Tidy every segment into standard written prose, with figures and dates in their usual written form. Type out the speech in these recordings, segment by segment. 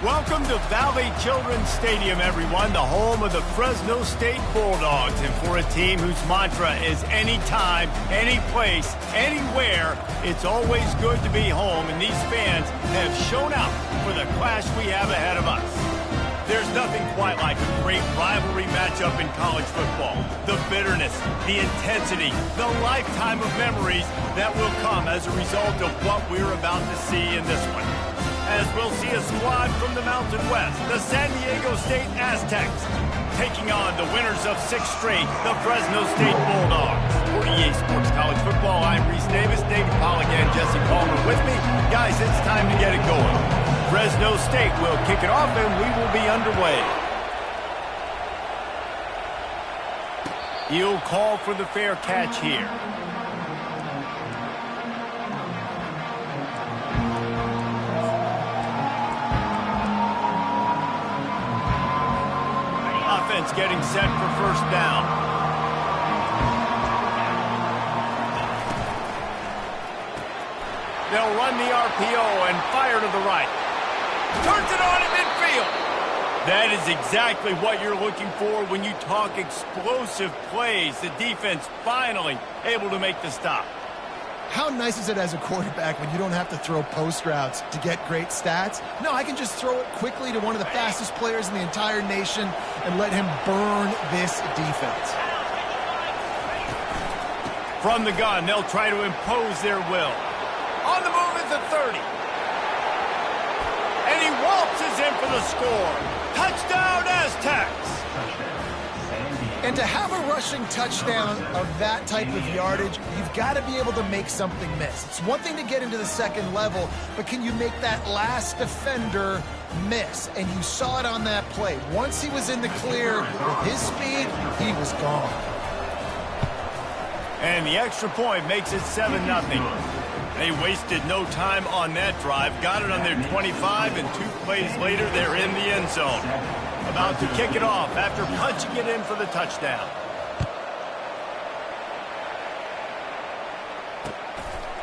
Welcome to Valley Children's Stadium, everyone, the home of the Fresno State Bulldogs. And for a team whose mantra is anytime, any place, anywhere, it's always good to be home. And these fans have shown out for the clash we have ahead of us. There's nothing quite like a great rivalry matchup in college football. The bitterness, the intensity, the lifetime of memories that will come as a result of what we're about to see in this one. As we'll see a squad from the Mountain West, the San Diego State Aztecs, taking on the winners of 6 straight, the Fresno State Bulldogs. For EA Sports College Football, I'm Reese Davis, David Pollack, and Jesse Palmer with me. Guys, it's time to get it going. Fresno State will kick it off, and we will be underway. He'll call for the fair catch here. Offense getting set for first down. They'll run the RPO and fire to the right. Turns it on in midfield. That is exactly what you're looking for when you talk explosive plays. The defense finally able to make the stop. How nice is it as a quarterback when you don't have to throw post routes to get great stats? No, I can just throw it quickly to one of the fastest players in the entire nation and let him burn this defense. From the gun, they'll try to impose their will. On the move is the 30. And he waltzes in for the score. Touchdown, Aztecs! And to have a rushing touchdown of that type of yardage, you've got to be able to make something miss. It's one thing to get into the second level, but can you make that last defender miss? And you saw it on that play. Once he was in the clear with his speed, he was gone. And the extra point makes it 7-0. They wasted no time on that drive. Got it on their 25, and 2 plays later, they're in the end zone. About to kick it off after punching it in for the touchdown.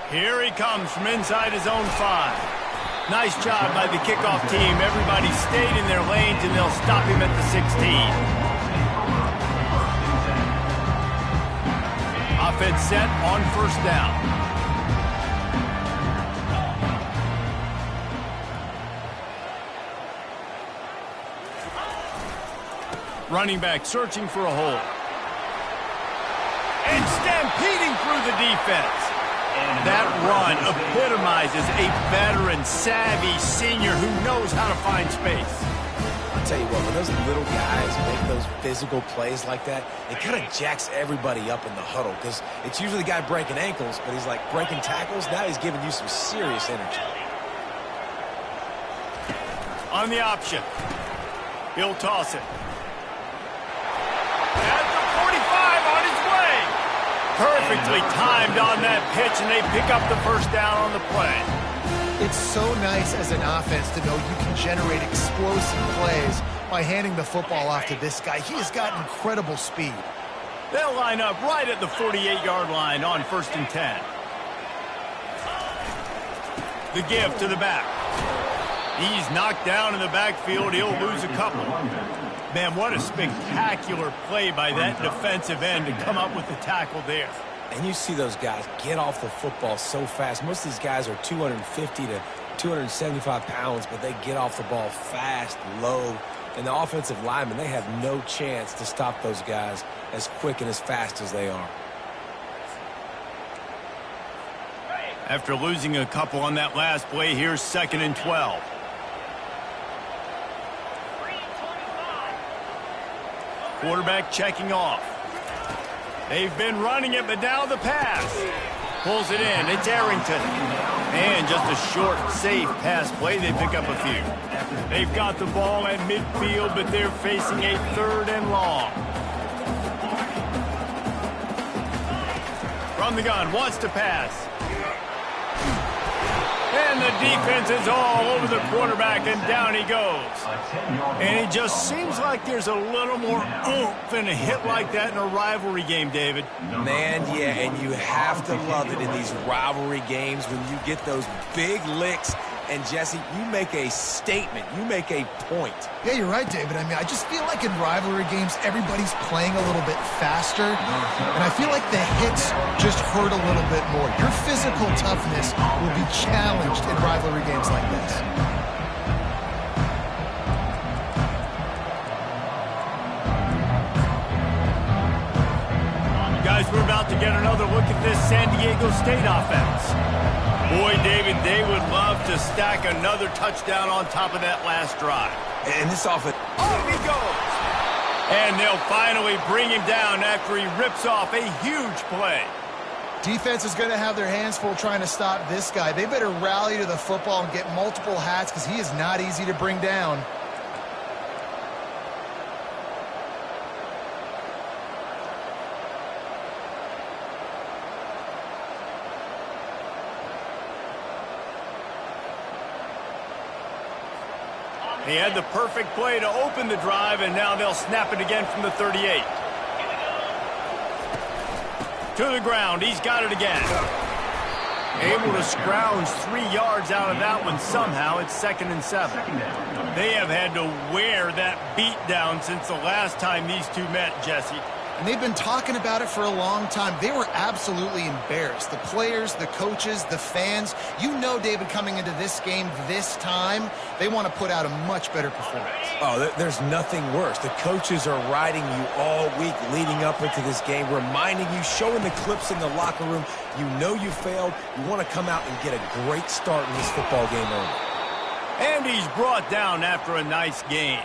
Here he comes from inside his own 5. Nice job by the kickoff team. Everybody stayed in their lanes, and they'll stop him at the 16. Offense set on first down. Running back searching for a hole. And stampeding through the defense. That run epitomizes a veteran, savvy senior who knows how to find space. I'll tell you what, when those little guys make those physical plays like that, it kind of jacks everybody up in the huddle because it's usually the guy breaking ankles, but he's like breaking tackles. Now he's giving you some serious energy. On the option. He'll toss it. Perfectly timed on that pitch, and they pick up the first down on the play. It's so nice as an offense to know you can generate explosive plays by handing the football off to this guy. He has got incredible speed. They'll line up right at the 48-yard line on 1st and 10. The give to the back. He's knocked down in the backfield. He'll lose a couple. Man, what a spectacular play by that defensive end to come up with the tackle there. And you see those guys get off the football so fast. Most of these guys are 250 to 275 pounds, but they get off the ball fast, low. And the offensive linemen, they have no chance to stop those guys as quick and as fast as they are. After losing a couple on that last play, here's 2nd and 12. Quarterback checking off. They've been running it, but now the pass. Pulls it in. It's Arrington. And just a short, safe pass play. They pick up a few. They've got the ball at midfield, but they're facing a 3rd and long. From the gun, wants to pass. And the defense is all over the quarterback, and down he goes. And it just seems like there's a little more oomph in a hit like that in a rivalry game, David. Man, yeah, and you have to love it in these rivalry games when you get those big licks And, Jesse, you make a statement. You make a point. Yeah, you're right, David. I mean, I just feel like in rivalry games, everybody's playing a little bit faster, and I feel like the hits just hurt a little bit more. Your physical toughness will be challenged in rivalry games like this. Guys, we're about to get another look at this San Diego State offense. Boy, David, they would love to stack another touchdown on top of that last drive. And this offense... Oh, he goes! And they'll finally bring him down after he rips off a huge play. Defense is going to have their hands full trying to stop this guy. They better rally to the football and get multiple hats because he is not easy to bring down. He had the perfect play to open the drive, and now they'll snap it again from the 38. To the ground. He's got it again. Able to scrounge 3 yards out of that one somehow. It's 2nd and 7. They have had to wear that beat down since the last time these two met, Jesse. And they've been talking about it for a long time. They were absolutely embarrassed. The players, the coaches, the fans. You know, David, coming into this game this time, they want to put out a much better performance. Oh, there's nothing worse. The coaches are riding you all week leading up into this game, reminding you, showing the clips in the locker room. You know you failed. You want to come out and get a great start in this football game early. And he's brought down after a nice game.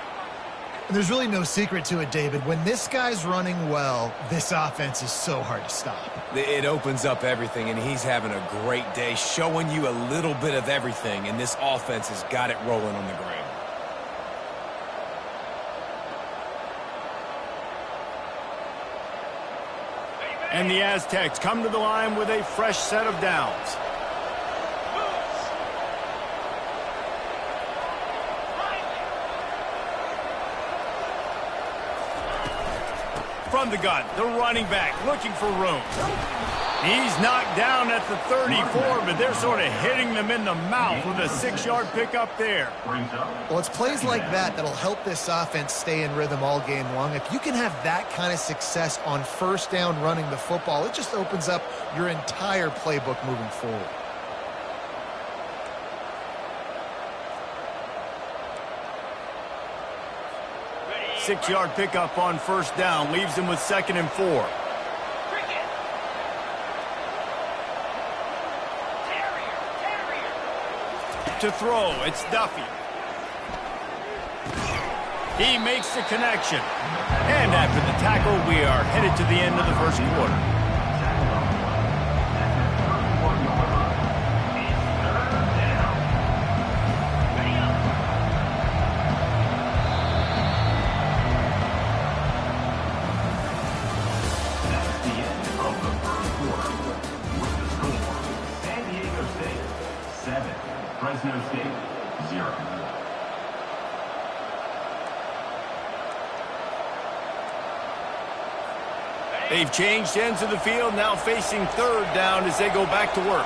And there's really no secret to it, David. When this guy's running well, this offense is so hard to stop. It opens up everything, and he's having a great day, showing you a little bit of everything, and this offense has got it rolling on the ground. And the Aztecs come to the line with a fresh set of downs. From the gun, the running back looking for room. He's knocked down at the 34, but they're sort of hitting them in the mouth with a 6-yard pickup there. Well, it's plays like that that'll help this offense stay in rhythm all game long. If you can have that kind of success on first down running the football, it just opens up your entire playbook moving forward. Six-yard pickup on first down leaves him with 2nd and 4. To throw, it's Duffy. He makes the connection. And after the tackle, we are headed to the end of the first quarter. They've changed ends of the field, now facing 3rd down as they go back to work.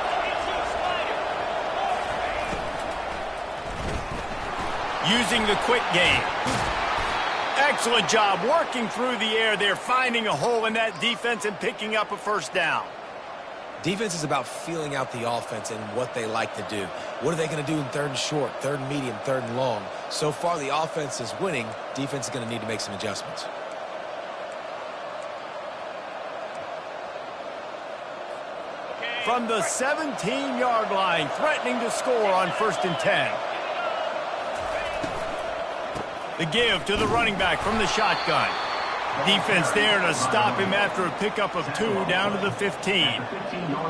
Using the quick game. Excellent job working through the air. They're finding a hole in that defense and picking up a first down. Defense is about feeling out the offense and what they like to do. What are they going to do in 3rd and short, 3rd and medium, 3rd and long? So far, the offense is winning. Defense is going to need to make some adjustments. From the 17-yard line, threatening to score on 1st and 10. The give to the running back from the shotgun. Defense there to stop him after a pickup of 2 down to the 15.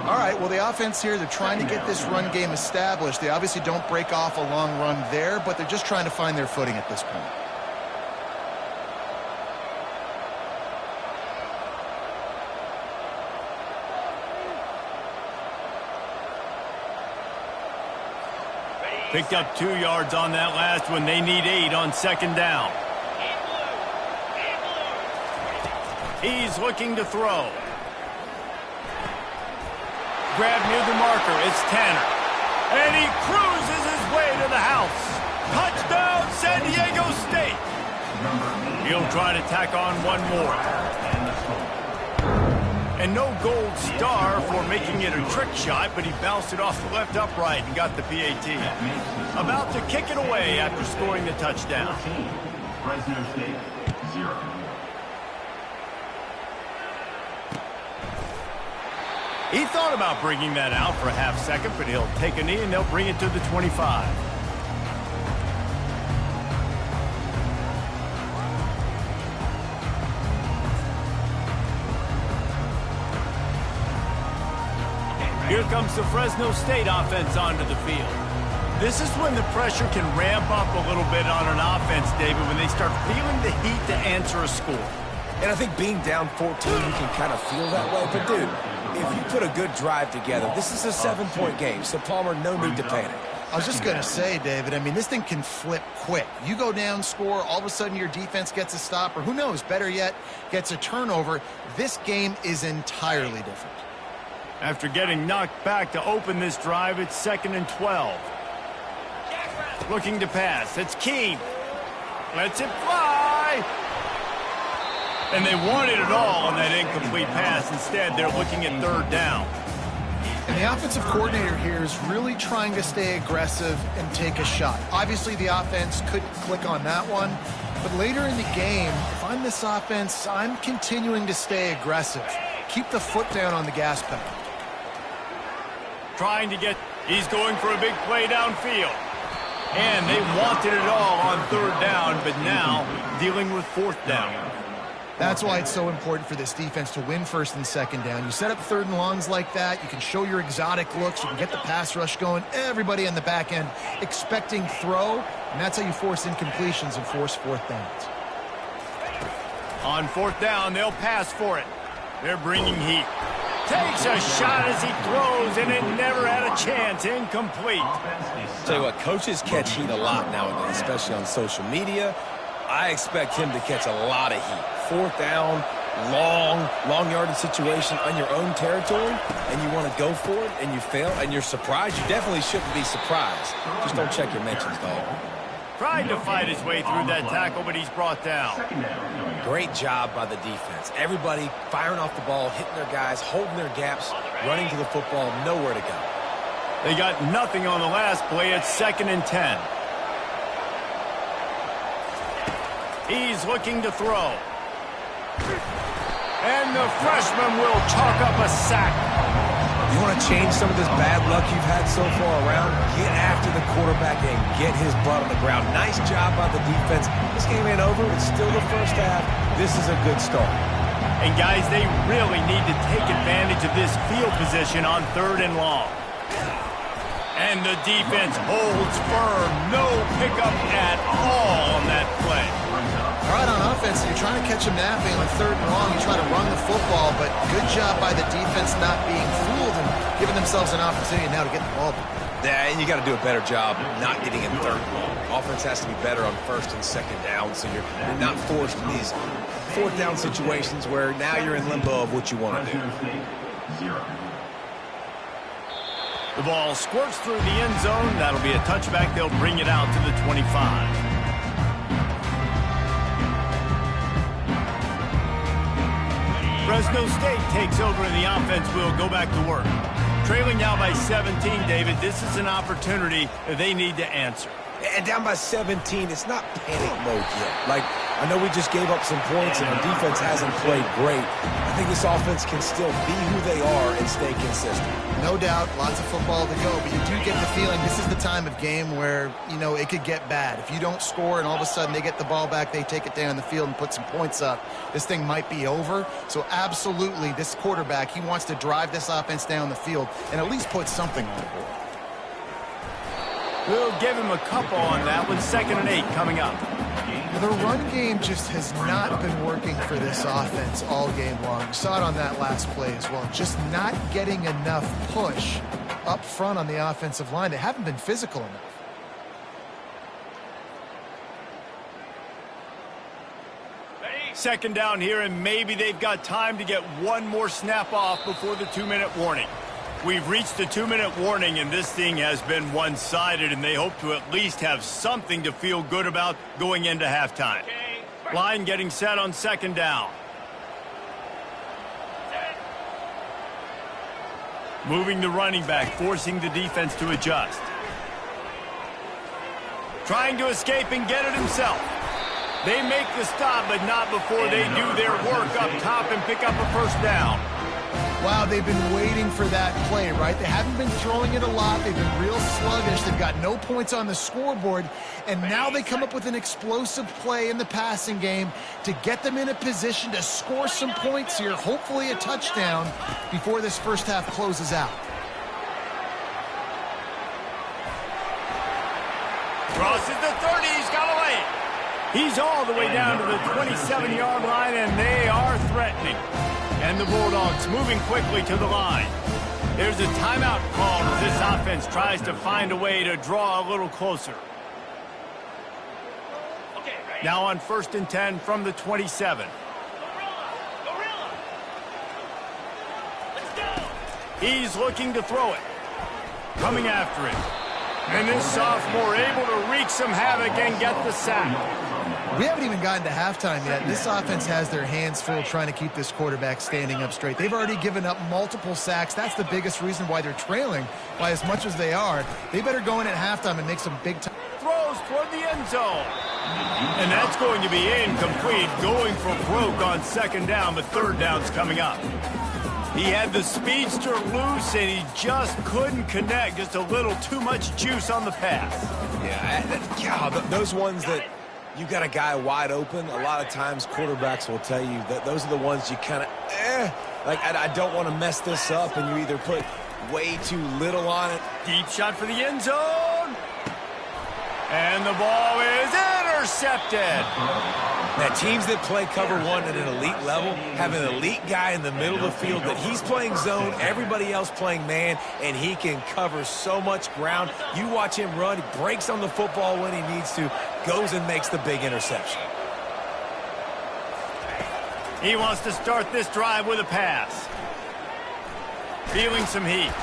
All right, well, the offense here, they're trying to get this run game established. They obviously don't break off a long run there, but they're just trying to find their footing at this point. Picked up 2 yards on that last one. They need 8 on 2nd down. He's looking to throw. Grab near the marker. It's Tanner. And he cruises his way house. Touchdown, San Diego State. He'll try to tack on one more. And no gold star for making it a trick shot, but he bounced it off the left upright and got the PAT. About to kick it away after scoring the touchdown. Fresno State, 0. He thought about bringing that out for a half second, but he'll take a knee and they'll bring it to the 25. Here comes the Fresno State offense onto the field. This is when the pressure can ramp up a little bit on an offense, David, when they start feeling the heat to answer a score. And I think being down 14, you can kind of feel that way. But, dude, if you put a good drive together, this is a 7-point game. So, Palmer, no need to panic. I was just going to say, David, I mean, this thing can flip quick. You go down, score, all of a sudden your defense gets a stop, or who knows, better yet, gets a turnover. This game is entirely different. After getting knocked back to open this drive, it's 2nd and 12. Looking to pass. It's Keene. Lets it fly. And they wanted it all on that incomplete pass. Instead, they're looking at 3rd down. And the offensive coordinator here is really trying to stay aggressive and take a shot. Obviously, the offense couldn't click on that one. But later in the game, if I'm this offense, I'm continuing to stay aggressive. Keep the foot down on the gas pedal. Trying to get, he's going for a big play downfield. And they wanted it all on 3rd down, but now dealing with 4th down. That's why it's so important for this defense to win 1st and 2nd down. You set up 3rd and longs like that, you can show your exotic looks, you can get the pass rush going, everybody on the back end expecting throw, and that's how you force incompletions and force 4th downs. On 4th down, they'll pass for it. They're bringing heat. Takes a shot as he throws, and it never had a chance. Incomplete. Tell you what, coaches catch heat a lot nowadays, especially on social media. I expect him to catch a lot of heat. 4th down, long yardage situation on your own territory, and you want to go for it, and you fail, and you're surprised. You definitely shouldn't be surprised. Just don't check your mentions, dog. Tried to fight his way through that tackle, but he's brought down. Great job by the defense. Everybody firing off the ball, hitting their guys, holding their gaps, running to the football, nowhere to go. They got nothing on the last play. It's 2nd and 10. He's looking to throw. And the freshman will chalk up a sack. You want to change some of this bad luck you've had so far around? Get after the quarterback and get his butt on the ground. Nice job by the defense. This game ain't over. It's still the first half. This is a good start. And, guys, they really need to take advantage of this field position on 3rd and long. And the defense holds firm. No pickup at all on that play. All right, on offense, you're trying to catch them napping on 3rd and long. You try to run the football, but good job by the defense not being fooled and giving themselves an opportunity now to get the ball back. Yeah, and you got to do a better job not getting in 3rd and long. Offense has to be better on 1st and 2nd down, so you're not forced in these 4th down situations where now you're in limbo of what you want to do. The ball squirts through the end zone. That'll be a touchback. They'll bring it out to the 25. Fresno State takes over and the offense will go back to work. Trailing now by 17, David. This is an opportunity that they need to answer. And down by 17, it's not panic mode yet. Like, I know we just gave up some points and our defense hasn't played great. I think this offense can still be who they are and stay consistent. No doubt, lots of football to go, but you do get the feeling this is the time of game where, you know, it could get bad. If you don't score and all of a sudden they get the ball back, they take it down the field and put some points up, this thing might be over. So absolutely, this quarterback, he wants to drive this offense down the field and at least put something on the board. We'll give him a couple on that with 2nd and 8 coming up. The run game just has not been working for this offense all game long. You saw it on that last play as well. Just not getting enough push up front on the offensive line. They haven't been physical enough. Second down here, and maybe they've got time to get one more snap off before the 2-minute warning. We've reached the 2-minute warning, and this thing has been one-sided, and they hope to at least have something to feel good about going into halftime. Line getting set on second down. Moving the running back, forcing the defense to adjust. Trying to escape and get it himself. They make the stop, but not before they do their work up top and pick up a first down. Wow, they've been waiting for that play, right? They haven't been throwing it a lot. They've been real sluggish. They've got no points on the scoreboard. And now they come up with an explosive play in the passing game to get them in a position to score some points here, hopefully a touchdown, before this first half closes out. Crosses the 30, he's got away. He's all the way down to the 27-yard line, and they are threatening. And the Bulldogs moving quickly to the line. There's a timeout called as this offense tries to find a way to draw a little closer. Now on 1st and 10 from the 27. He's looking to throw it. Coming after it. And this sophomore able to wreak some havoc and get the sack. We haven't even gotten to halftime yet. This offense has their hands full trying to keep this quarterback standing up straight. They've already given up multiple sacks. That's the biggest reason why they're trailing by as much as they are. They better go in at halftime and make some big time. Throws toward the end zone. And that's going to be incomplete, going for broke on second down, but third down's coming up. He had the speedster loose, and he just couldn't connect. Just a little too much juice on the pass. Yeah, those ones that you got a guy wide open, a lot of times quarterbacks will tell you that those are the ones you kind of, like, I don't want to mess this up, and you either put way too little on it. Deep shot for the end zone. And the ball is intercepted. Now, teams that play cover one at an elite level have an elite guy in the middle of the field that he's playing zone, everybody else playing man, and he can cover so much ground. You watch him run, he breaks on the football when he needs to, goes and makes the big interception. He wants to start this drive with a pass. Feeling some heat.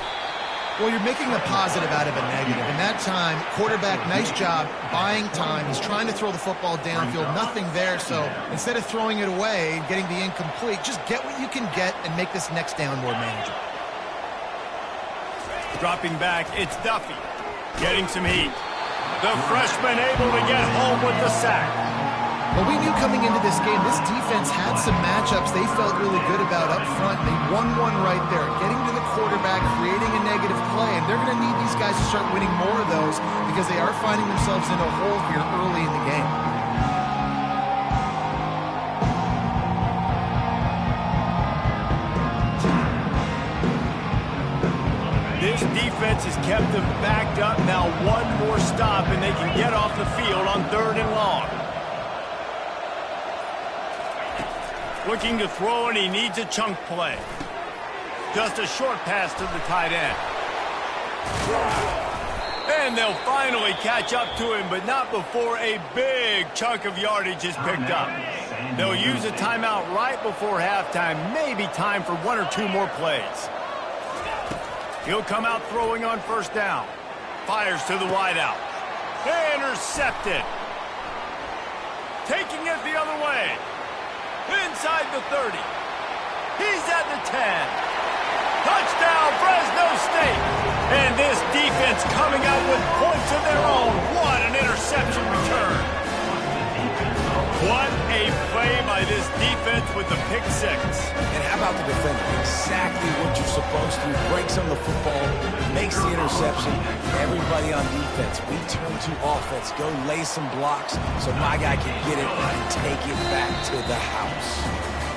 Well, you're making a positive out of a negative. In that time, quarterback, nice job, buying time. He's trying to throw the football downfield, nothing there. So instead of throwing it away and getting the incomplete, just get what you can get and make this next down more manageable. Dropping back, it's Duffy. Getting some heat. The freshman able to get home with the sack. Well, we knew coming into this game, this defense had some matchups they felt really good about up front. They won one right there, getting to the quarterback, creating a negative play, and they're going to need these guys to start winning more of those because they are finding themselves in a hole here early in the game. This defense has kept them backed up. Now one more stop, and they can get off the field on 3rd and long. Looking to throw, and he needs a chunk play. Just a short pass to the tight end. And they'll finally catch up to him, but not before a big chunk of yardage is picked up. They'll use a timeout right before halftime, maybe time for 1 or 2 more plays. He'll come out throwing on 1st down. Fires to the wideout. Intercepted. Taking it the other way. Inside the 30. He's at the 10. Touchdown, Fresno State. And this defense coming out with points of their own. What an interception return. What a play by this defense with the pick six. And how about the defender? Exactly what you're supposed to. Breaks on the football, makes the interception. Everybody on defense, we turn to offense. Go lay some blocks so my guy can get it and take it back to the house.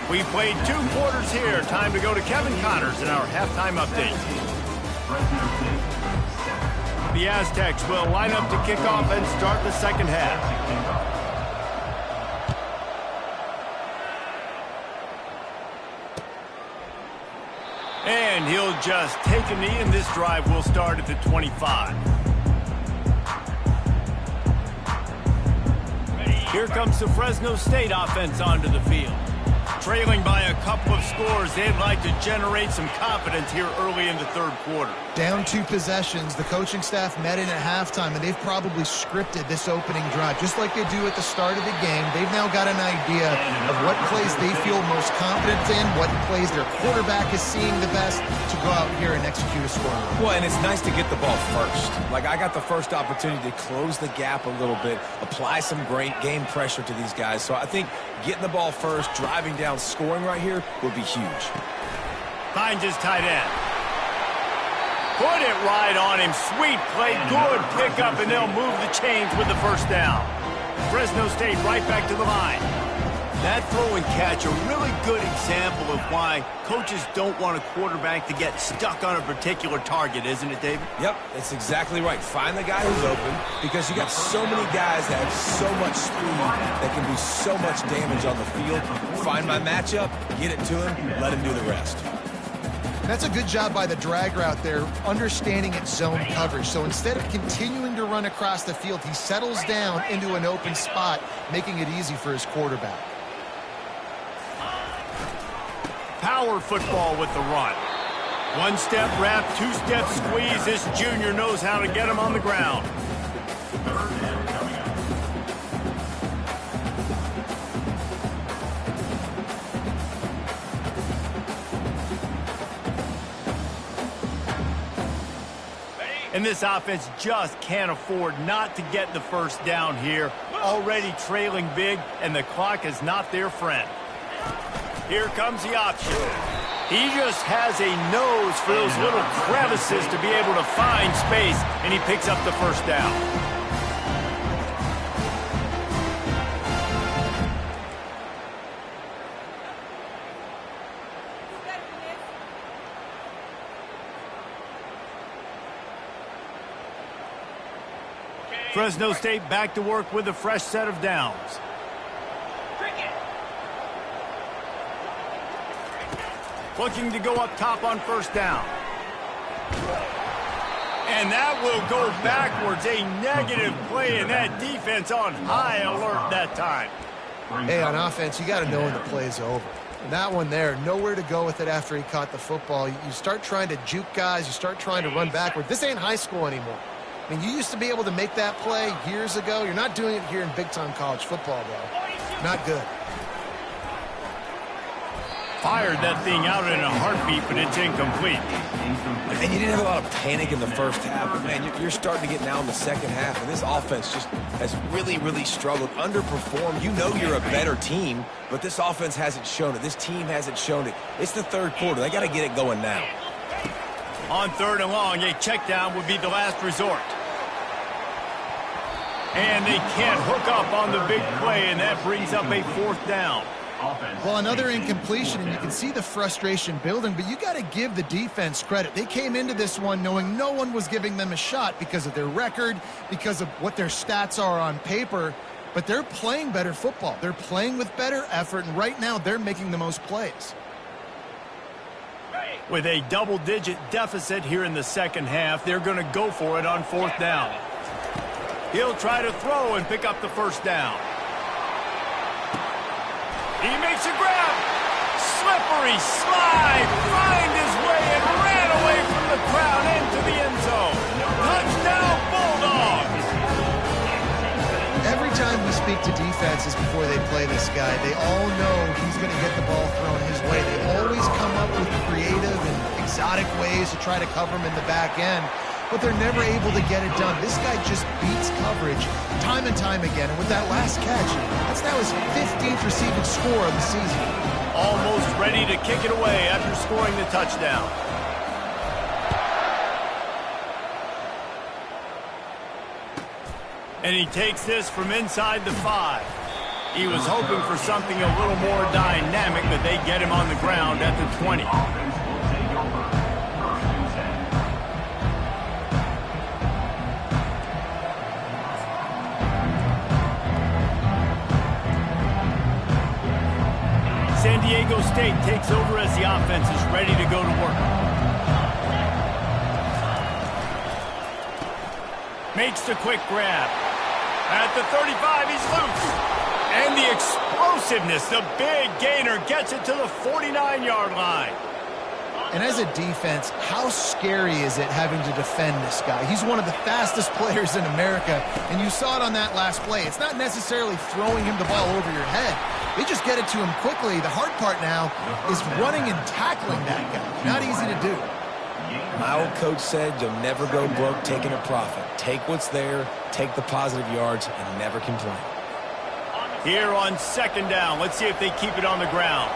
We played 2 quarters here. Time to go to Kevin Connors in our halftime update. The Aztecs will line up to kick off and start the second half. And he'll just take a knee, and this drive will start at the 25. Here comes the Fresno State offense onto the field. Trailing by a couple of scores, they'd like to generate some confidence here early in the third quarter. Down 2 possessions, the coaching staff met in at halftime, and they've probably scripted this opening drive. Just like they do at the start of the game, they've now got an idea of what plays they feel most confident in, what plays their quarterback is seeing the best to go out here and execute a score. Well, and it's nice to get the ball first. Like, I got the first opportunity to close the gap a little bit, apply some great game pressure to these guys. So I think getting the ball first, driving down, scoring right here would be huge. Finds his tight end. Put it right on him. Sweet play. Good pickup, and they'll move the chains with the first down. Fresno State right back to the line. That throw and catch, a really good example of why coaches don't want a quarterback to get stuck on a particular target, isn't it, David? Yep, that's exactly right. Find the guy who's open, because you got so many guys that have so much speed that can do so much damage on the field. Find my matchup, get it to him, let him do the rest. That's a good job by the drag route there, understanding its zone coverage. So instead of continuing to run across the field, he settles down into an open spot, making it easy for his quarterback. Power football with the run. One-step wrap, two-step squeeze. This junior knows how to get him on the ground. And this offense just can't afford not to get the first down here. Already trailing big, and the clock is not their friend. Here comes the option. He just has a nose for those little crevices to be able to find space, and he picks up the first down. Fresno State back to work with a fresh set of downs. Looking to go up top on first down. And that will go backwards. A negative play, and that defense on high alert that time. Hey, on offense, you got to know when the play's over. And that one there, nowhere to go with it after he caught the football. You start trying to juke guys. You start trying to run backward. This ain't high school anymore. I mean, you used to be able to make that play years ago. You're not doing it here in big-time college football, though. Not good. Fired that thing out in a heartbeat, but it's incomplete. And you didn't have a lot of panic in the first half, but, man, you're starting to get now in the second half, and this offense just has really, really struggled, underperformed. You know you're a better team, but this offense hasn't shown it. This team hasn't shown it. It's the third quarter. They got to get it going now. On third and long, a check down would be the last resort. And they can't hook up on the big play, and that brings up a fourth down. Well, another incompletion, and you can see the frustration building, but you got to give the defense credit. They came into this one knowing no one was giving them a shot because of their record, because of what their stats are on paper, but they're playing better football. They're playing with better effort, and right now they're making the most plays. With a double-digit deficit here in the second half, they're going to go for it on fourth down. He'll try to throw and pick up the first down. He makes a grab. Slippery slide. Find his way and ran away from the crowd into the end zone. Touchdown, Bulldogs. Every time we speak to defenses before they play this guy, they all know he's going to get the ball thrown his way. They always come up with creative and exotic ways to try to cover him in the back end, but they're never able to get it done. This guy just beats coverage time and time again. And with that last catch, that's now his 15th receiving score of the season. Almost ready to kick it away after scoring the touchdown. And he takes this from inside the 5. He was hoping for something a little more dynamic, but they get him on the ground at the 20. San Diego State takes over as the offense is ready to go to work. Makes the quick grab. At the 35, he's loose. And the explosiveness, the big gainer gets it to the 49-yard line. And as a defense, how scary is it having to defend this guy? He's one of the fastest players in America, and you saw it on that last play. It's not necessarily throwing him the ball over your head. They just get it to him quickly. The hard part now is running and tackling that guy. Not easy to do. My old coach said you'll never go broke taking a profit. Take what's there, take the positive yards, and never complain. Here on second down, let's see if they keep it on the ground.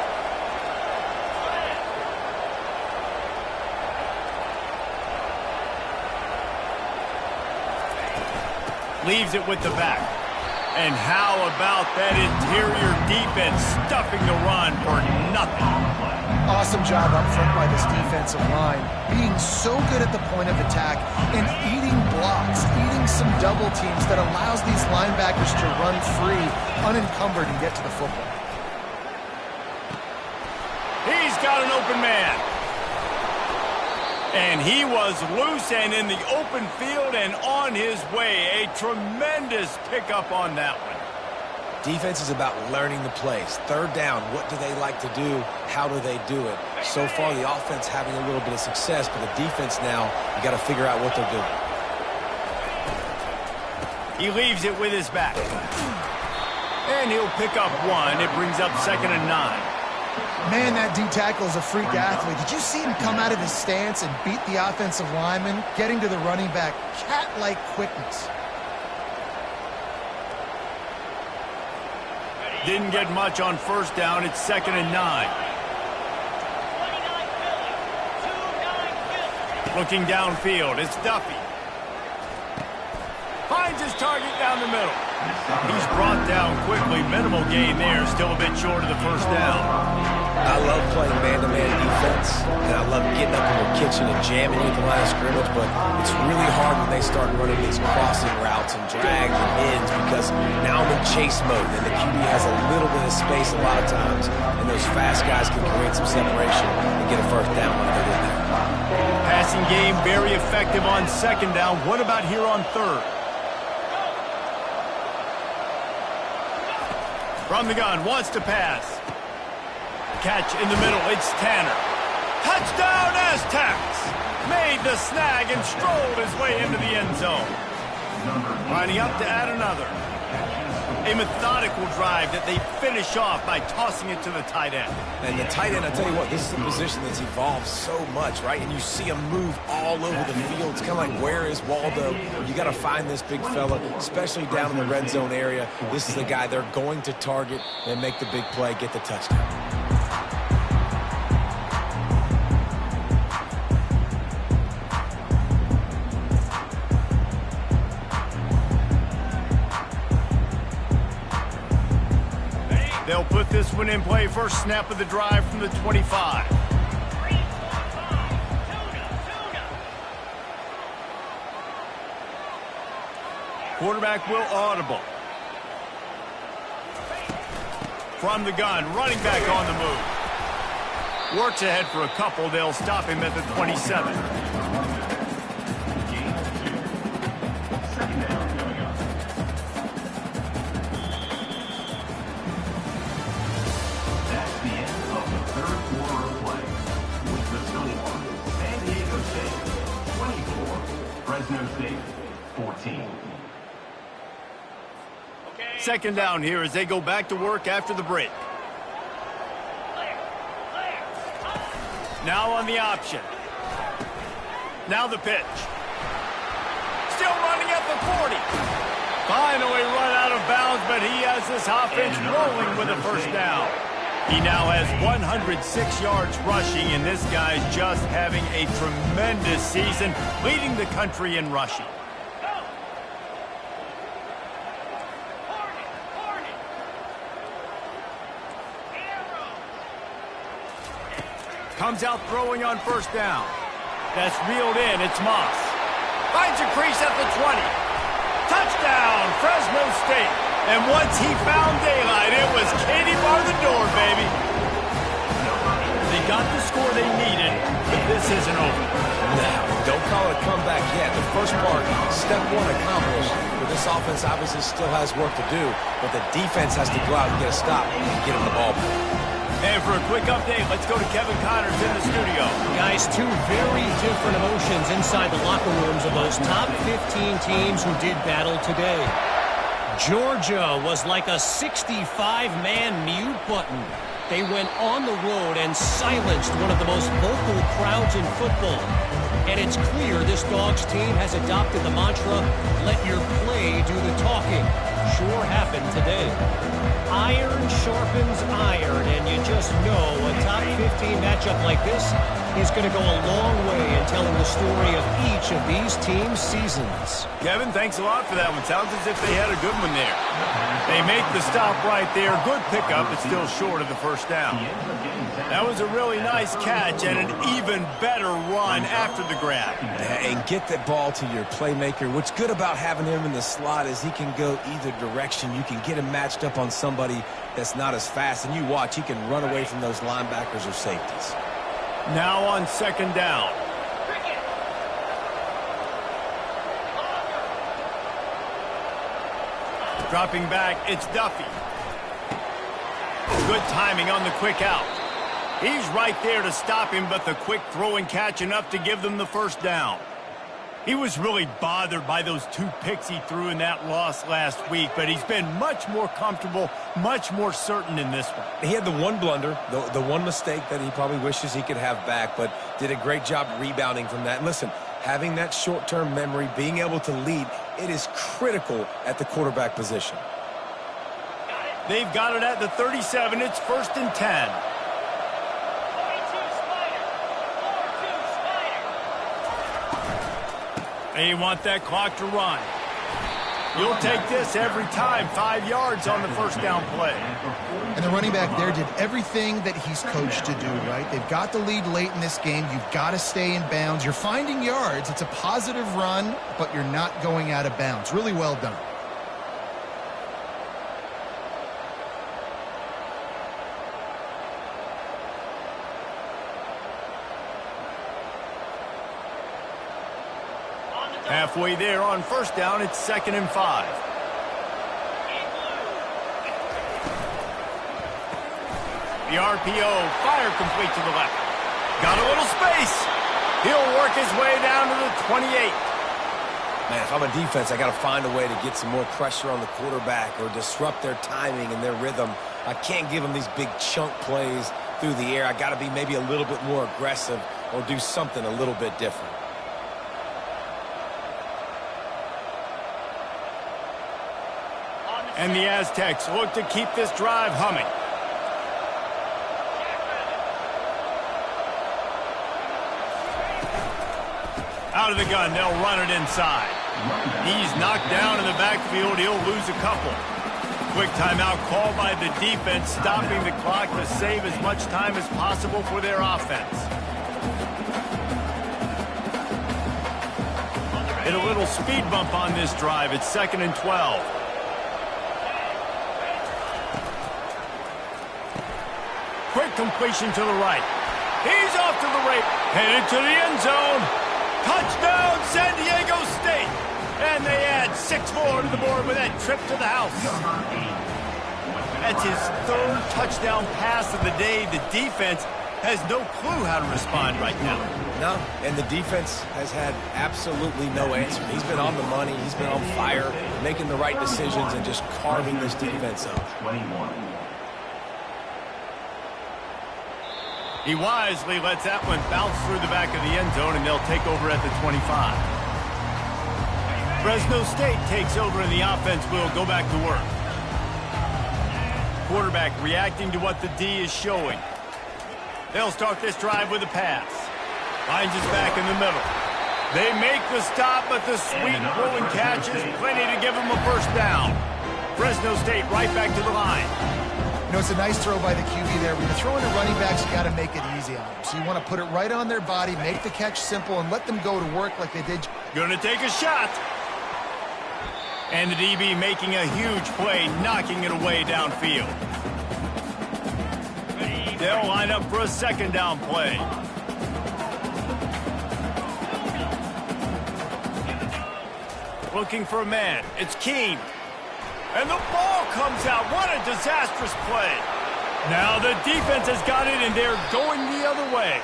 Leaves it with the back. And how about that interior defense stuffing the run for nothing? Awesome job up front by this defensive line, being so good at the point of attack and eating blocks, eating some double teams that allows these linebackers to run free, unencumbered, and get to the football. He's got an open man. And he was loose and in the open field and on his way. A tremendous pickup on that one. Defense is about learning the plays. Third down, what do they like to do? How do they do it? So far, the offense having a little bit of success, but the defense now, you got to figure out what they're doing. He leaves it with his back. And he'll pick up one. It brings up 2nd and 9. Man, that D-tackle is a freak athlete. Did you see him come out of his stance and beat the offensive lineman, getting to the running back? Cat-like quickness. Didn't get much on first down. It's 2nd and 9. Looking downfield, it's Duffy. Finds his target down the middle. He's brought down quickly. Minimal gain there. Still a bit short of the first down. I love playing man-to-man defense, and I love getting up in the kitchen and jamming you at the line of scrimmage, but it's really hard when they start running these crossing routes and drags and ends because now I'm in chase mode, and the QB has a little bit of space a lot of times, and those fast guys can create some separation and get a first down when they're in there. Passing game very effective on second down. What about here on third? From the gun, wants to pass. Catch in the middle, it's Tanner. Touchdown Aztecs! Made the snag and strolled his way into the end zone. Lining up to add another. A methodical drive that they finish off by tossing it to the tight end. And the tight end, I tell you what, this is a position that's evolved so much, right? And you see him move all over the field. It's kind of like, where is Waldo? You got to find this big fella, especially down in the red zone area. This is the guy they're going to target and make the big play, get the touchdown. They'll put this one in play. First snap of the drive from the 25. Quarterback will audible. From the gun, running back on the move. Works ahead for a couple. They'll stop him at the 27. State, 14. Second down here as they go back to work after the break. Now on the option. Now the pitch. Still running at the 40. Finally run out of bounds, but he has this offense rolling with a first down. He now has 106 yards rushing, and this guy's just having a tremendous season, leading the country in rushing. Comes out throwing on first down. That's reeled in. It's Moss. Finds a crease at the 20. Touchdown, Fresno State. And once he found daylight, it was Katie bar the door, baby. They got the score they needed, but this isn't over. No, don't call call it a comeback yet. The first part, step one accomplished, but this offense obviously still has work to do, but the defense has to go out and get a stop and get him the ball. And for a quick update, let's go to Kevin Connors in the studio. Guys, two very different emotions inside the locker rooms of those top 15 teams who did battle today. Georgia was like a 65-man mute button. They went on the road and silenced one of the most vocal crowds in football. And it's clear this Dogs team has adopted the mantra, let your play do the talking. Sure happened today. Iron sharpens iron, and you just know a top 15 matchup like this is going to go a long way in telling the story of each of these teams' seasons. Kevin, thanks a lot for that one. Sounds as if they had a good one there. They make the stop right there. Good pickup, but still short of the first down. That was a really nice catch and an even better run after the grab. And get that ball to your playmaker. What's good about having him in the slot is he can go either direction. You can get him matched up on somebody that's not as fast, and you watch, he can run away from those linebackers or safeties. Now on second down. Dropping back, it's Duffy. Good timing on the quick out. He's right there to stop him, but the quick throw and catch enough to give them the first down. He was really bothered by those two picks he threw in that loss last week, but he's been much more comfortable, much more certain in this one. He had the one blunder, the one mistake that he probably wishes he could have back, but did a great job rebounding from that. And listen, having that short-term memory, being able to lead, it is critical at the quarterback position. They've got it at the 37. It's 1st and 10. They want that clock to run. You'll take this every time. 5 yards on the first down play. And the running back there did everything that he's coached to do, right? They've got the lead late in this game. You've got to stay in bounds. You're finding yards. It's a positive run, but you're not going out of bounds. Really well done. Halfway there on first down, it's 2nd and 5. The RPO, fire complete to the left. Got a little space. He'll work his way down to the 28. Man, if I'm a defense, I got to find a way to get some more pressure on the quarterback or disrupt their timing and their rhythm. I can't give them these big chunk plays through the air. I got to be maybe a little bit more aggressive or do something a little bit different. And the Aztecs look to keep this drive humming. Out of the gun, they'll run it inside. He's knocked down in the backfield. He'll lose a couple. Quick timeout called by the defense, stopping the clock to save as much time as possible for their offense. Hit a little speed bump on this drive. It's 2nd and 12. Quick completion to the right. He's off to the right, headed to the end zone. Touchdown, San Diego State. And they add 6 more to the board with that trip to the house. That's his 3rd touchdown pass of the day. The defense has no clue how to respond right now. No, and the defense has had absolutely no answer. He's been on the money. He's been on fire, making the right decisions and just carving this defense up. 21. He wisely lets that one bounce through the back of the end zone, and they'll take over at the 25. Fresno State takes over, and the offense will go back to work. Quarterback reacting to what the D is showing. They'll start this drive with a pass. Finds his back in the middle. They make the stop, but the sweet rolling catch is plenty to give them a first down. Fresno State right back to the line. You know, it's a nice throw by the QB there. When you're throwing to running backs, you got to make it easy on them. So you want to put it right on their body, make the catch simple, and let them go to work like they did. Gonna take a shot. And the DB making a huge play, knocking it away downfield. They'll line up for a 2nd down play. Looking for a man. It's Keene. And the ball comes out. What a disastrous play. Now the defense has got it, and they're going the other way.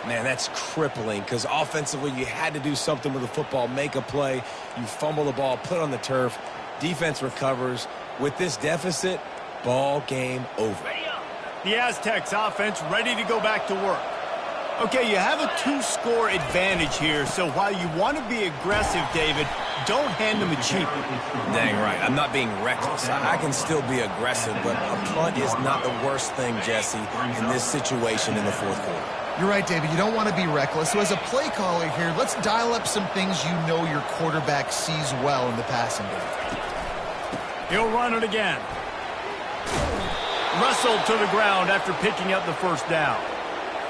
Man, that's crippling because offensively you had to do something with the football, make a play. You fumble the ball, put it on the turf. Defense recovers. With this deficit, ball game over. The Aztecs offense ready to go back to work. Okay, you have a 2-score advantage here, so while you want to be aggressive, David, don't hand them a cheap. Dang right. I'm not being reckless. I can still be aggressive, but a punt is not the worst thing, Jesse, in this situation in the fourth quarter. You're right, David. You don't want to be reckless. So as a play caller here, let's dial up some things you know your quarterback sees well in the passing game. He'll run it again. Wrestled to the ground after picking up the first down.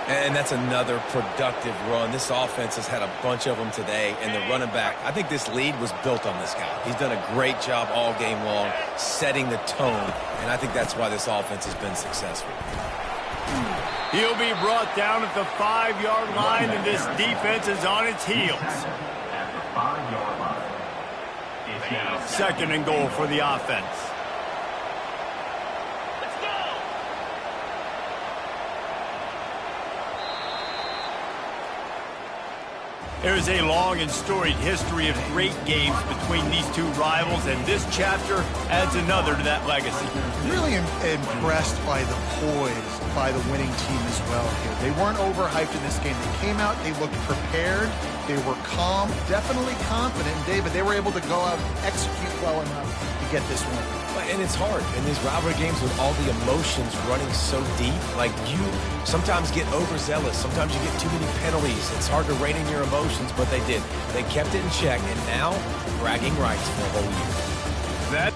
And that's another productive run. This offense has had a bunch of them today, and the running back, I think this lead was built on this guy. He's done a great job all game long, setting the tone, and I think that's why this offense has been successful. He'll be brought down at the 5-yard line, and this defense is on its heels. At the 5-yard line. It's now 2nd and goal for the offense. There's a long and storied history of great games between these two rivals, and this chapter adds another to that legacy. Really impressed by the poise by the winning team as well here. They weren't overhyped in this game. They came out, they looked prepared, they were calm, definitely confident. And David, they were able to go out and execute well enough to get this win. And it's hard in these rivalry games with all the emotions running so deep. Like, you sometimes get overzealous. Sometimes you get too many penalties. It's hard to rein in your emotions, but they did. They kept it in check, and now bragging rights for a whole year. That